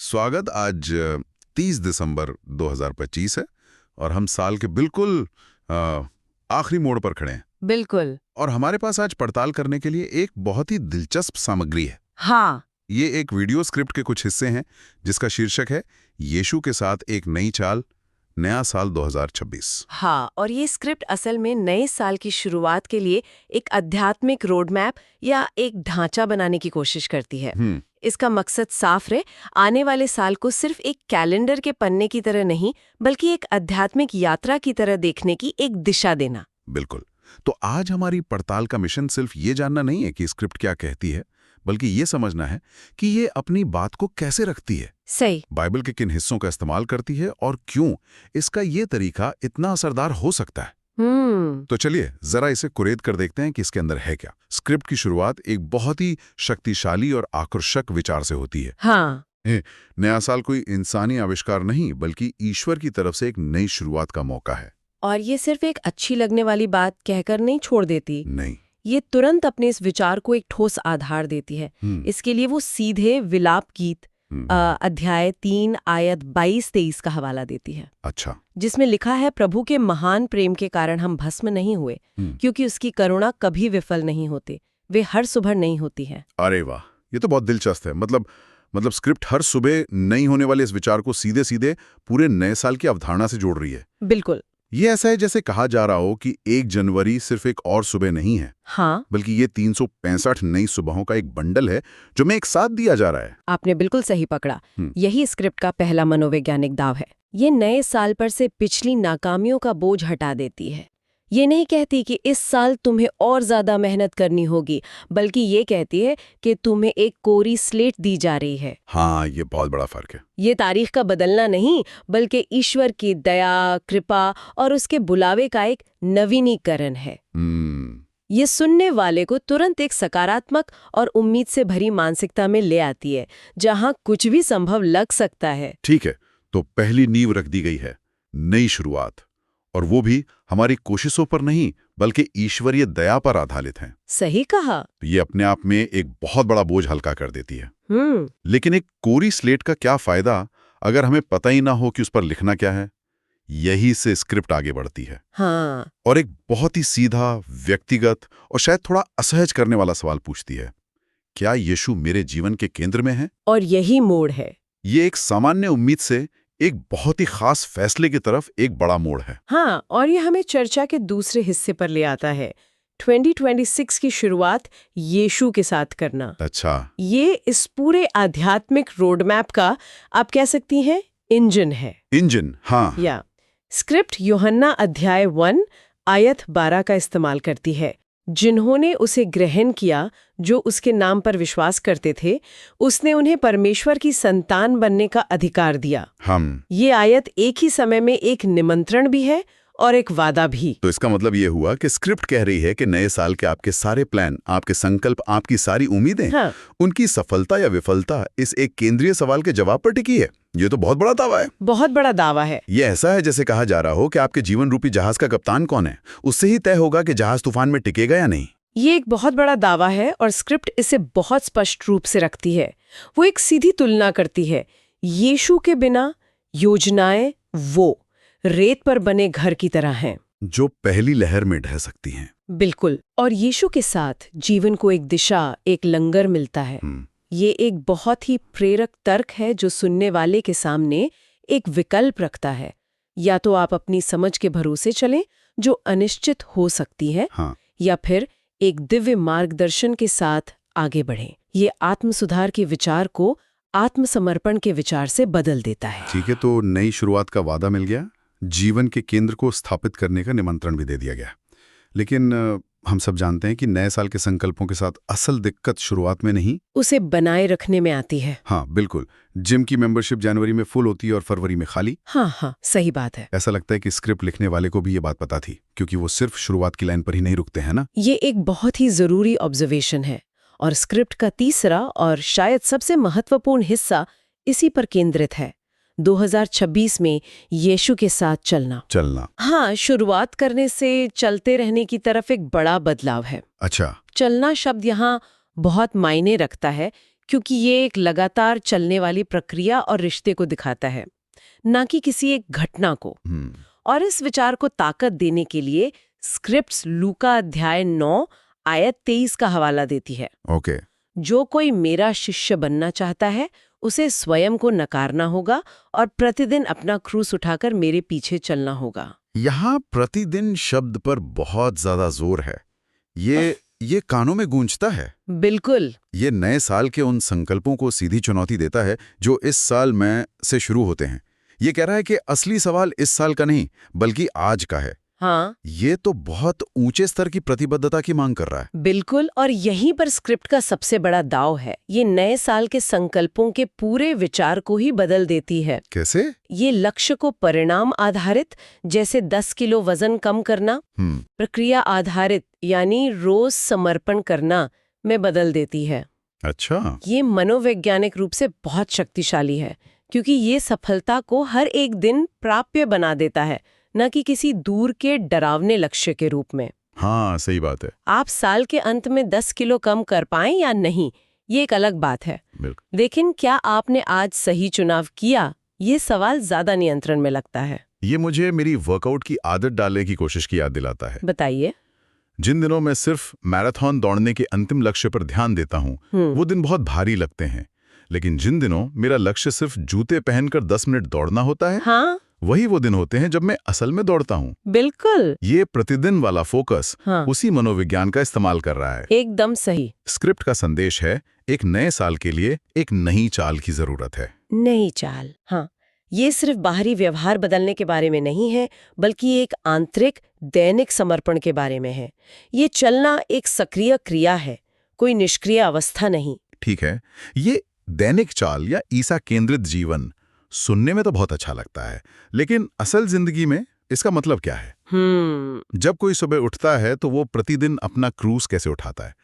स्वागत। आज 30 दिसंबर 2025 है और हम साल के बिल्कुल आखिरी मोड़ पर खड़े हैं। बिल्कुल। और हमारे पास आज पड़ताल करने के लिए एक बहुत ही दिलचस्प सामग्री है। हाँ। ये एक वीडियो स्क्रिप्ट के कुछ हिस्से हैं जिसका शीर्षक है यीशु के साथ एक नई चाल, नया साल 2026। हाँ, और ये स्क्रिप्ट असल में नए साल की शुरुआत के लिए एक आध्यात्मिक रोड मैप या एक ढांचा बनाने की कोशिश करती है। इसका मकसद साफ है, आने वाले साल को सिर्फ एक कैलेंडर के पन्ने की तरह नहीं बल्कि एक आध्यात्मिक यात्रा की तरह देखने की एक दिशा देना। बिल्कुल। तो आज हमारी पड़ताल का मिशन सिर्फ ये जानना नहीं है कि स्क्रिप्ट क्या कहती है, बल्कि ये समझना है कि ये अपनी बात को कैसे रखती है, सही, बाइबल के किन हिस्सों का इस्तेमाल करती है और क्यों इसका ये तरीका इतना असरदार हो सकता है। तो चलिए जरा इसे कुरेद कर देखते हैं कि इसके अंदर है क्या। स्क्रिप्ट की शुरुआत एक बहुत ही शक्तिशाली और आकर्षक विचार से होती है। हाँ। नया साल कोई इंसानी आविष्कार नहीं बल्कि ईश्वर की तरफ से एक नई शुरुआत का मौका है। और ये सिर्फ एक अच्छी लगने वाली बात कहकर नहीं छोड़ देती। नहीं, ये तुरंत अपने इस विचार को एक ठोस आधार देती है। इसके लिए वो सीधे विलाप गीत अध्याय 3 आयत 22-23 का हवाला देती है। अच्छा। जिसमें लिखा है, प्रभु के महान प्रेम के कारण हम भस्म नहीं हुए, क्योंकि उसकी करुणा कभी विफल नहीं होती, वे हर सुबह नहीं होती है। अरे वाह, ये तो बहुत दिलचस्प है। मतलब स्क्रिप्ट हर सुबह नहीं होने वाले इस विचार को सीधे सीधे पूरे नए साल की अवधारणा से जोड़ रही है। बिल्कुल। ये ऐसा है जैसे कहा जा रहा हो कि 1 जनवरी सिर्फ एक और सुबह नहीं है। हाँ, बल्कि ये 365 नई सुबहों का एक बंडल है जो में एक साथ दिया जा रहा है। आपने बिल्कुल सही पकड़ा। यही स्क्रिप्ट का पहला मनोवैज्ञानिक दाव है। ये नए साल पर से पिछली नाकामियों का बोझ हटा देती है। ये नहीं कहती कि इस साल तुम्हें और ज्यादा मेहनत करनी होगी, बल्कि ये कहती है कि तुम्हें एक कोरी स्लेट दी जा रही है। हाँ, ये बहुत बड़ा फर्क है। ये तारीख का बदलना नहीं, बल्कि ईश्वर की दया, कृपा और उसके बुलावे का एक नवीनीकरण है। ये सुनने वाले को तुरंत एक सकारात्मक और उम्मीद से भरी मानसिकता में ले आती है, जहां कुछ भी संभव लग सकता है। ठीक है, तो पहली नींव रख दी गई है, नई शुरुआत, और वो भी हमारी कोशिशों पर नहीं बल्कि ईश्वरीय दया पर आधारित है। सही कहा। तो ये अपने आप में एक बहुत बड़ा बोझ हल्का कर देती है। लेकिन एक कोरी स्लेट का क्या फायदा अगर हमें पता ही ना हो कि उस पर लिखना क्या है। यही से स्क्रिप्ट आगे बढ़ती है। हाँ। और एक बहुत ही सीधा, व्यक्तिगत और शायद थोड़ा असहज करने वाला सवाल पूछती है, क्या यीशु मेरे जीवन के केंद्र में है? और यही मोड़ है। ये एक सामान्य उम्मीद से एक बहुत ही खास फैसले की तरफ एक बड़ा मोड़ है। हाँ, और ये हमें चर्चा के दूसरे हिस्से पर ले आता है, 2026 की शुरुआत यीशु के साथ करना। अच्छा। ये इस पूरे आध्यात्मिक रोड मैप का, आप कह सकती हैं, इंजन है। इंजन, हाँ। या स्क्रिप्ट यूहन्ना अध्याय 1 आयत 12 का इस्तेमाल करती है। जिन्होंने उसे ग्रहण किया, जो उसके नाम पर विश्वास करते थे, उसने उन्हें परमेश्वर की संतान बनने का अधिकार दिया। ये आयत एक ही समय में एक निमंत्रण भी है और एक वादा भी। तो इसका मतलब ये हुआ कि स्क्रिप्ट कह रही है कि नए साल के आपके सारे प्लान, आपके संकल्प, आपकी सारी उम्मीदें, हाँ, उनकी सफलता या विफलता इस एक केंद्रीय सवाल के जवाब पर टिकी है। ये तो बहुत बड़ा दावा है। बहुत बड़ा दावा है। ये ऐसा है जैसे कहा जा रहा हो कि आपके जीवन रूपी जहाज का कप्तान कौन है, उससे ही तय होगा कि जहाज तूफान में टिकेगा या नहीं। ये एक बहुत बड़ा दावा है और स्क्रिप्ट इसे बहुत स्पष्ट रूप से रखती है। वो एक सीधी तुलना करती है। यीशु के बिना योजनाएं वो रेत पर बने घर की तरह हैं, जो पहली लहर में ढह सकती हैं। बिल्कुल। और यीशु के साथ जीवन को एक दिशा, एक लंगर मिलता है। ये एक बहुत ही प्रेरक तर्क है जो सुनने वाले के सामने एक विकल्प रखता है। या तो आप अपनी समझ के भरोसे चलें, जो अनिश्चित हो सकती है, या फिर एक दिव्य मार्गदर्शन के साथ आगे बढ़ें। ये आत्म सुधार के विचार को आत्मसमर्पण के विचार से बदल देता है। ठीक है, तो नई शुरुआत का वादा मिल गया, जीवन के केंद्र को स्थापित करने का निमंत्रण भी दे दिया गया। लेकिन हम सब जानते हैं कि नए साल के संकल्पों के साथ असल दिक्कत शुरुआत में नहीं, उसे बनाए रखने में आती है। हाँ बिल्कुल। जिम की मेंबरशिप जनवरी में फुल होती है और फरवरी में खाली। हाँ, सही बात है। ऐसा लगता है कि स्क्रिप्ट लिखने वाले को भी ये बात पता थी, क्योंकि वो सिर्फ शुरुआत की लाइन पर ही नहीं रुकते हैं ना। ये एक बहुत ही जरूरी ऑब्जर्वेशन है। और स्क्रिप्ट का तीसरा और शायद सबसे महत्वपूर्ण हिस्सा इसी पर केंद्रित है, 2026 में यीशु के साथ चलना। हाँ, शुरुआत करने से चलते रहने की तरफ एक बड़ा बदलाव है। अच्छा। चलना शब्द यहाँ बहुत मायने रखता है, क्योंकि ये एक लगातार चलने वाली प्रक्रिया और रिश्ते को दिखाता है, ना कि किसी एक घटना को। और इस विचार को ताकत देने के लिए स्क्रिप्ट्स लूका अध्याय 9 आयत 23 का हवाला देती है। ओके। जो कोई मेरा शिष्य बनना चाहता है उसे स्वयं को नकारना होगा और प्रतिदिन अपना क्रूस उठाकर मेरे पीछे चलना होगा। यहाँ प्रतिदिन शब्द पर बहुत ज्यादा जोर है। ये कानों में गूंजता है। बिल्कुल। ये नए साल के उन संकल्पों को सीधी चुनौती देता है जो इस साल में से शुरू होते हैं। ये कह रहा है कि असली सवाल इस साल का नहीं बल्कि आज का है। हाँ, ये तो बहुत ऊंचे स्तर की प्रतिबद्धता की मांग कर रहा है। बिल्कुल। और यहीं पर स्क्रिप्ट का सबसे बड़ा दाव है। ये नए साल के संकल्पों के पूरे विचार को ही बदल देती है। कैसे? ये लक्ष्य को परिणाम आधारित, जैसे 10 किलो वजन कम करना, प्रक्रिया आधारित यानी रोज समर्पण करना में बदल देती है। अच्छा। ये मनोवैज्ञानिक रूप से बहुत शक्तिशाली है, क्योंकि ये सफलता को हर एक दिन प्राप्य बना देता है, न कि किसी दूर के डरावने लक्ष्य के रूप में। हाँ, सही बात है। आप साल के अंत में 10 किलो कम कर पाएं या नहीं, ये एक अलग बात है। बिल्कुल। लेकिन क्या आपने आज सही चुनाव किया, ये सवाल ज्यादा नियंत्रण में लगता है। ये मुझे मेरी वर्कआउट की आदत डालने की कोशिश की याद दिलाता है। बताइए। जिन दिनों मैं सिर्फ मैराथन दौड़ने के अंतिम लक्ष्य पर ध्यान देता हूँ, वो दिन बहुत भारी लगते हैं। लेकिन जिन दिनों मेरा लक्ष्य सिर्फ जूते पहनकर 10 मिनट दौड़ना होता है, हाँ, वही वो दिन होते हैं जब मैं असल में दौड़ता हूँ। बिल्कुल। ये प्रतिदिन वाला फोकस हाँ, उसी मनोविज्ञान का इस्तेमाल कर रहा है। एकदम सही। स्क्रिप्ट का संदेश है, एक नए साल के लिए एक नई चाल की जरूरत है। नई चाल। हाँ, ये सिर्फ बाहरी व्यवहार बदलने के बारे में नहीं है, बल्कि एक आंतरिक दैनिक समर्पण के बारे में है। ये चलना एक सक्रिय क्रिया है, कोई निष्क्रिय अवस्था नहीं। ठीक है, ये दैनिक चाल या ईसा केंद्रित जीवन सुनने में तो बहुत अच्छा लगता है, लेकिन असल जिंदगी में इसका मतलब क्या है? जब कोई सुबह उठता है तो वो प्रतिदिन अपना क्रूज कैसे उठाता है?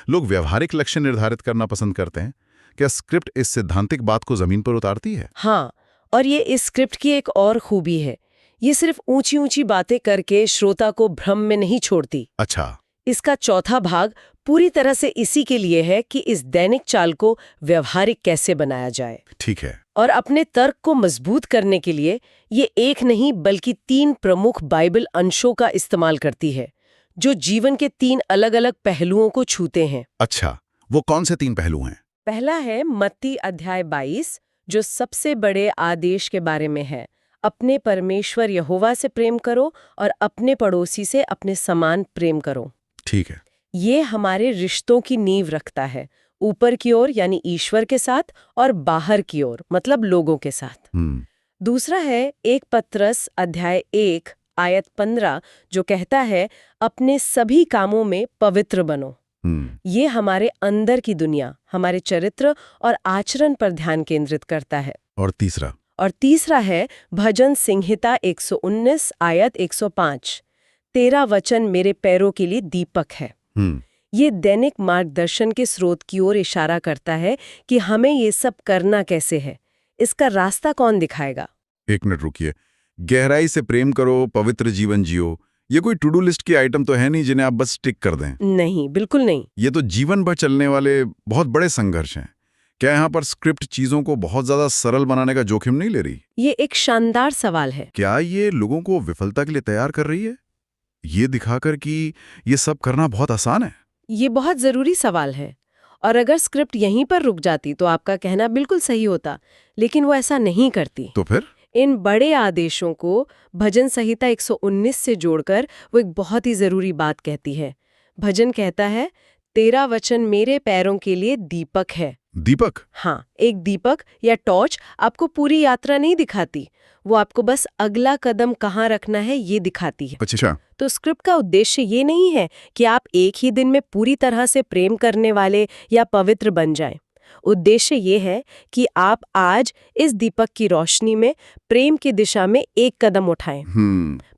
लोग व्यवहारिक लक्ष्य निर्धारित करना पसंद करते हैं। क्या स्क्रिप्ट इस सैद्धांतिक बात को जमीन पर उतारती है? हाँ, और ये इस स्क्रिप्ट की एक और खूबी है। ये सिर्फ ऊंची ऊंची बातें करके श्रोता को भ्रम में नहीं छोड़ती। अच्छा। इसका चौथा भाग पूरी तरह से इसी के लिए है कि इस दैनिक चाल को व्यवहारिक कैसे बनाया जाए। ठीक है। और अपने तर्क को मजबूत करने के लिए ये एक नहीं बल्कि 3 प्रमुख बाइबल अंशों का इस्तेमाल करती है, जो जीवन के 3 अलग-अलग पहलुओं को छूते हैं। अच्छा, वो कौन से 3 पहलू हैं? पहला है मत्ती अध्याय 22, जो सबसे बड़े आदेश के बारे में है। अपने परमेश्वर यहोवा से प्रेम करो और अपने पड़ोसी से अपने समान प्रेम करो। ठीक है। ये हमारे रिश्तों की नींव रखता है, ऊपर की ओर यानी ईश्वर के साथ और बाहर की ओर मतलब लोगों के साथ। दूसरा है 1 पत्रस अध्याय 1 आयत 15, जो कहता है अपने सभी कामों में पवित्र बनो। ये हमारे अंदर की दुनिया, हमारे चरित्र और आचरण पर ध्यान केंद्रित करता है। और तीसरा है भजन संहिता 119 आयत 105, तेरा वचन मेरे पैरों के लिए दीपक है। ये दैनिक मार्गदर्शन के स्रोत की ओर इशारा करता है कि हमें ये सब करना कैसे है, इसका रास्ता कौन दिखाएगा। 1 मिनट रुकिए। गहराई से प्रेम करो, पवित्र जीवन जियो, ये कोई टू डू लिस्ट की आइटम तो है नहीं जिन्हें आप बस टिक कर दें। नहीं, बिल्कुल नहीं। ये तो जीवन भर चलने वाले बहुत बड़े संघर्ष हैं। क्या यहाँ पर स्क्रिप्ट चीजों को बहुत ज्यादा सरल बनाने का जोखिम नहीं ले रही? ये एक शानदार सवाल है। क्या ये लोगों को विफलता के लिए तैयार कर रही है, ये दिखाकर कि ये सब करना बहुत आसान है? ये बहुत जरूरी सवाल है, और अगर स्क्रिप्ट यहीं पर रुक जाती तो आपका कहना बिल्कुल सही होता, लेकिन वो ऐसा नहीं करती। तो फिर इन बड़े आदेशों को भजन संहिता 119 से जोड़कर वो एक बहुत ही जरूरी बात कहती है। भजन कहता है, तेरा वचन मेरे पैरों के लिए दीपक है। दीपक? हाँ, एक दीपक या टॉर्च आपको पूरी यात्रा नहीं दिखाती, वो आपको बस अगला कदम कहाँ रखना है ये दिखाती है। अच्छा। तो स्क्रिप्ट का उद्देश्य ये नहीं है कि आप एक ही दिन में पूरी तरह से प्रेम करने वाले या पवित्र बन जाएं। उद्देश्य ये है कि आप आज इस दीपक की रोशनी में प्रेम की दिशा में एक कदम उठाएं,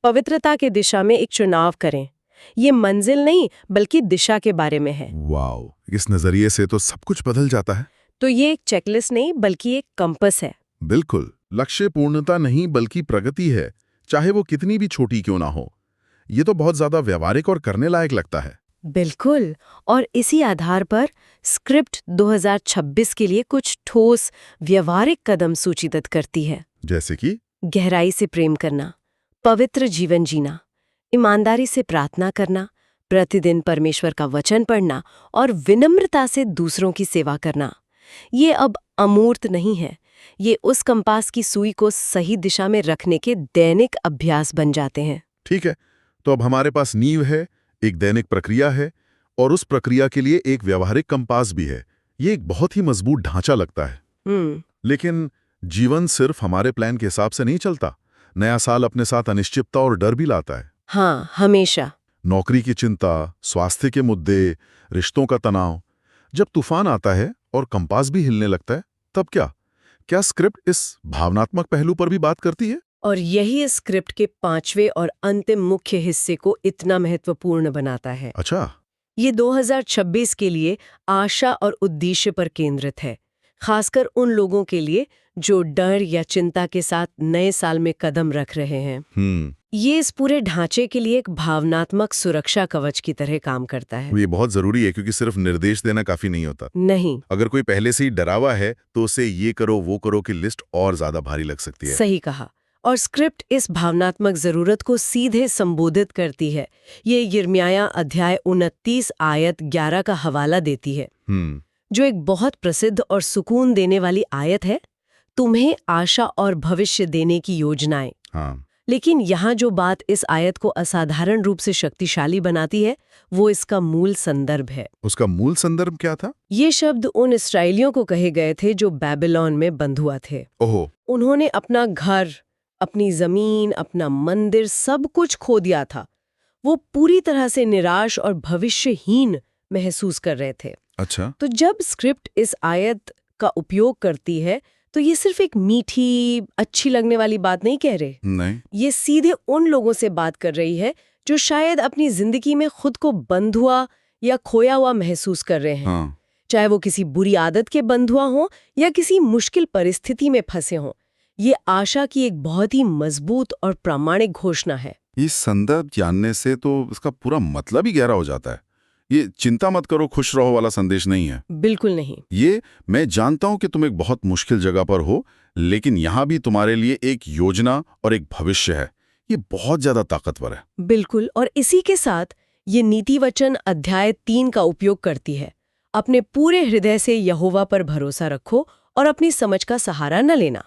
पवित्रता की दिशा में एक चुनाव करें। ये मंजिल नहीं बल्कि दिशा के बारे में है। वाओ, इस नजरिए से तो सब कुछ बदल जाता है। तो ये एक चेकलिस्ट नहीं बल्कि एक कंपस है। बिल्कुल, लक्ष्य पूर्णता नहीं बल्कि प्रगति है, चाहे वो कितनी भी छोटी क्यों ना हो। ये तो बहुत ज्यादा व्यवहारिक और करने लायक लगता है। बिल्कुल। और इसी आधार पर स्क्रिप्ट 2026 के लिए कुछ ठोस व्यवहारिक कदम सूचीबद्ध करती है। जैसे कि गहराई से प्रेम करना, पवित्र जीवन जीना, ईमानदारी से प्रार्थना करना, प्रतिदिन परमेश्वर का वचन पढ़ना और विनम्रता से दूसरों की सेवा करना। ये अब अमूर्त नहीं है, ये उस कंपास की सुई को सही दिशा में रखने के दैनिक अभ्यास बन जाते हैं। ठीक है, तो अब हमारे पास नींव है, एक दैनिक प्रक्रिया है और उस प्रक्रिया के लिए एक व्यवहारिक कंपास भी है। ये एक बहुत ही मजबूत ढांचा लगता है। लेकिन जीवन सिर्फ हमारे प्लान के हिसाब से नहीं चलता। नया साल अपने साथ अनिश्चितता और डर भी लाता है। हाँ, हमेशा। नौकरी की चिंता, स्वास्थ्य के मुद्दे, रिश्तों का तनाव। जब तूफान आता है और कंपास भी हिलने लगता है, तब क्या स्क्रिप्ट इस भावनात्मक पहलू पर भी बात करती है? और यही इस स्क्रिप्ट के 5वें और अंतिम मुख्य हिस्से को इतना महत्वपूर्ण बनाता है। अच्छा। ये 2026 के लिए आशा और उद्देश्य पर केंद्रित है, खासकर उन लोगों के लिए जो डर या चिंता के साथ नए साल में कदम रख रहे हैं। ये इस पूरे ढांचे के लिए एक भावनात्मक सुरक्षा कवच की तरह काम करता है। ये बहुत जरूरी है, क्योंकि सिर्फ निर्देश देना काफी नहीं होता। नहीं। अगर कोई पहले से ही डरावा है तो उसे ये करो वो करो की लिस्ट और ज्यादा भारी लग सकती है। सही कहा। और स्क्रिप्ट इस भावनात्मक जरूरत को सीधे संबोधित करती है। ये यिर्मयाह अध्याय 29 आयत 11 का हवाला देती है, जो एक बहुत प्रसिद्ध और सुकून देने वाली आयत है। तुम्हें आशा और भविष्य देने की योजनाएं। हाँ। लेकिन यहाँ जो बात इस आयत को असाधारण रूप से शक्तिशाली बनाती है, वो इसका मूल संदर्भ है। उसका मूल संदर्भ क्या था? ये शब्द उन इस्राएलियों को कहे गए थे जो बेबीलोन में बंधुआ थे। ओहो। उन्होंने अपना घर, अपनी जमीन, अपना मंदिर, सब कुछ खो दिया था। वो पूरी तरह से निराश और भविष्यहीन महसूस कर रहे थे। अच्छा। तो जब स्क्रिप्ट इस आयत का उपयोग करती है, तो ये सिर्फ एक मीठी, अच्छी लगने वाली बात नहीं कह रहे। नहीं। ये सीधे उन लोगों से बात कर रही है जो शायद अपनी जिंदगी में खुद को बंधुआ या खोया हुआ महसूस कर रहे हैं। हाँ। चाहे वो किसी बुरी आदत के बंधुआ हों या किसी मुश्किल परिस्थिति में फंसे हों। ये आशा की एक बहुत ही मजबूत और प्रामाणिक घोषणा है। ये संदर्भ जानने से तो इसका पूरा मतलब ही गहरा हो जाता है। ये चिंता मत करो खुश रहो वाला संदेश नहीं है। बिल्कुल नहीं। ये मैं जानता हूं कि तुम एक बहुत मुश्किल जगह पर हो, लेकिन यहां भी तुम्हारे लिए एक योजना और एक भविष्य है। ये बहुत ज्यादा ताकतवर है। बिल्कुल। और इसी के साथ ये नीति वचन अध्याय 3 का उपयोग करती है। अपने पूरे हृदय से यहोवा पर भरोसा रखो और अपनी समझ का सहारा न लेना।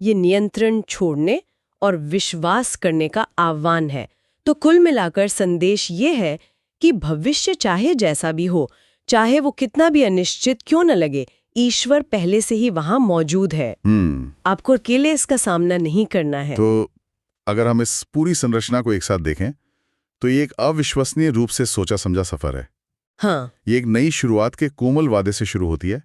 ये नियंत्रण छोड़ने और विश्वास करने का आह्वान है। तो कुल मिलाकर संदेश ये है कि भविष्य चाहे जैसा भी हो, चाहे वो कितना भी अनिश्चित क्यों न लगे, ईश्वर पहले से ही वहां मौजूद है। आपको अकेले इसका सामना नहीं करना है। तो अगर हम इस पूरी संरचना को एक साथ देखें तो ये एक अविश्वसनीय रूप से सोचा समझा सफर है। हाँ। ये एक नई शुरुआत के कोमल वादे से शुरू होती है,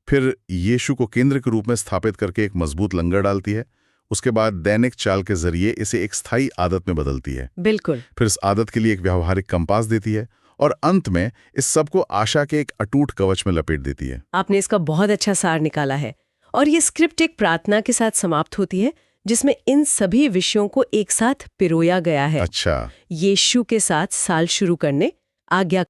फिर यीशु को केंद्र के रूप में स्थापित करके एक मजबूत लंगर डालती है, उसके बाद दैनिक चाल के जरिए इसे एक स्थायी आदत में बदलती है। बिल्कुल। फिर इस आदत के लिए एक व्यावहारिक कंपास देती है और अंत में इस सब को आशा के एक अटूट कवच में लपेट देती है। आपने इसका बहुत अच्छा सार निकाला है। और ये स्क्रिप्ट एक प्रार्थना के साथ समाप्त होती है, जिसमें इन सभी विषयों को एक साथ पिरोया गया है। अच्छा। यीशु के साथ साल शुरू करने, आज्ञा